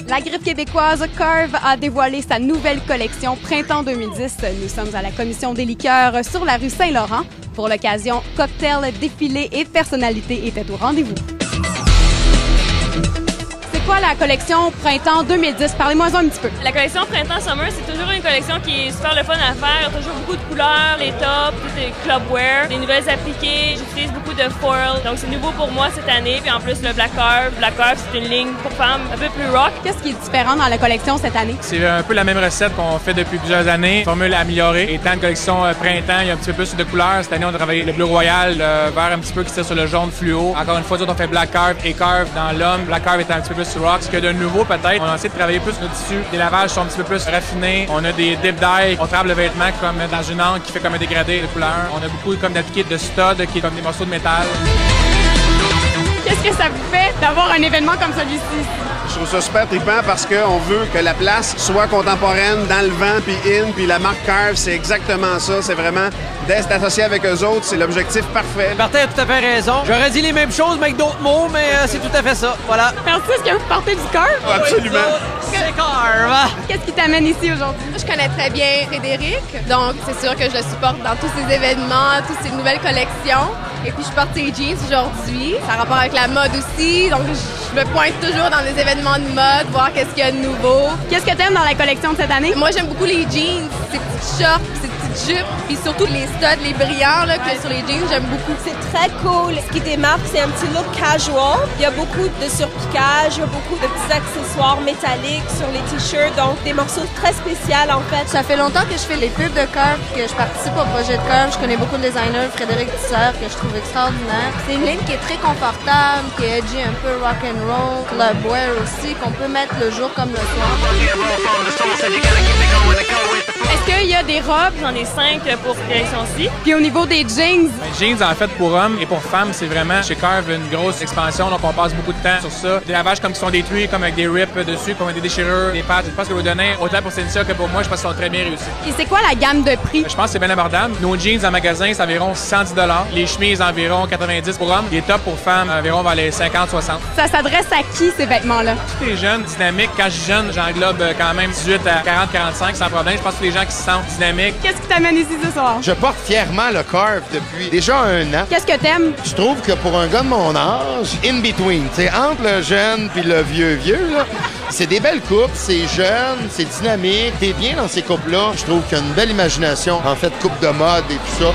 La grippe québécoise Carve a dévoilé sa nouvelle collection Printemps 2010. Nous sommes à la commission des liqueurs sur la rue Saint-Laurent. Pour l'occasion, cocktails, défilés et personnalités étaient au rendez-vous. C'est quoi la collection Printemps 2010? Parlez-moi un petit peu. La collection Printemps Summer, c'est toujours une collection qui est super le fun à faire. Il y a toujours beaucoup de couleurs, les tops, tout est clubwear, des nouvelles appliquées. J'utilise beaucoup de foil, donc c'est nouveau pour moi cette année. Puis en plus, le Black Carve. Black Carve, c'est une ligne pour femmes un peu plus rock. Qu'est-ce qui est différent dans la collection cette année? C'est un peu la même recette qu'on fait depuis plusieurs années. Formule améliorée. Étant une collection printemps, il y a un petit peu plus de couleurs. Cette année, on a travaillé le bleu royal, le vert un petit peu qui tire sur le jaune fluo. Encore une fois, on fait Black Carve et Carve dans l'homme. Black Carve est un petit peu plus rock. Ce qu'il y a de nouveau, peut-être, on a essayé de travailler plus nos tissus. Les lavages sont un petit peu plus raffinés. On a des dip dye. On travaille le vêtement comme dans une encre qui fait comme un dégradé de couleurs. On a beaucoup comme d'appliqués de stud qui est comme des morceaux de métal. Qu'est-ce que ça vous fait d'avoir un événement comme celui-ci? Je trouve ça super trippant parce qu'on veut que la place soit contemporaine, dans le vent, puis in, puis la marque Carve, c'est exactement ça. C'est vraiment d'être associé avec eux autres, c'est l'objectif parfait. Martin a tout à fait raison. J'aurais dit les mêmes choses, mais avec d'autres mots, mais c'est tout à fait ça. Voilà. Merci, est-ce que vous partez du Carve? Absolument. C'est Carve. Qu'est-ce qui t'amène ici aujourd'hui? Je connais très bien Frédéric, donc c'est sûr que je le supporte dans tous ses événements, toutes ses nouvelles collections. Et puis je porte ses jeans aujourd'hui. Ça a rapport avec la mode aussi, donc je me pointe toujours dans les événements de mode, voir qu'est-ce qu'il y a de nouveau. Qu'est-ce que t'aimes dans la collection de cette année? Moi, j'aime beaucoup les jeans, ces petites shorts, ces petites jupes, puis surtout les studs, les brillants là, qu'il y a sur les jeans, j'aime beaucoup. C'est très cool. Ce qui démarque, c'est un petit look casual. Il y a beaucoup de surpiquage, il y a beaucoup de petits accessoires métalliques sur les t-shirts, donc des morceaux très spéciaux en fait. Ça fait longtemps que je fais les pubs de Carve, que je participe au projet de Carve. Je connais beaucoup de designers, Frédéric Tisser, que je trouve extraordinaire. C'est une ligne qui est très confortable, qui est edgy, un peu rock and roll, clubwear aussi, qu'on peut mettre le jour comme le soir. Est-ce qu'il y a des robes? J'en ai 5 pour cette collection-ci. Puis au niveau des jeans? Jeans, en fait, pour hommes et pour femmes, c'est vraiment chez Carve une grosse expansion. Donc, on passe beaucoup de temps sur ça. Des lavages comme qui sont détruits, comme avec des rips dessus, comme des déchirures, des pattes. Je pense que vous donnez autant pour Cynthia que pour moi, je pense qu'ils sont très bien réussis. Et c'est quoi la gamme de prix? Je pense que c'est bien abordable. Nos jeans en magasin, c'est environ 110 $. Les chemises, environ 90 pour hommes. Les tops pour femmes, environ vers les 50-60. Ça s'adresse à qui, ces vêtements-là? Tous les jeunes, dynamiques. Quand je dis jeune, j'englobe quand même 18 à 40-45 sans problème. Je pense que les gens qui se sentent dynamiques. Qu'est-ce qui t'amène ici ce soir? Je porte fièrement le Carve depuis déjà 1 an. Qu'est-ce que t'aimes? Je trouve que pour un gars de mon âge, in between, c'est entre le jeune puis le vieux, là, c'est des belles coupes, c'est jeune, c'est dynamique, t'es bien dans ces coupes-là. Je trouve qu'il y a une belle imagination, en fait, coupe de mode et tout ça.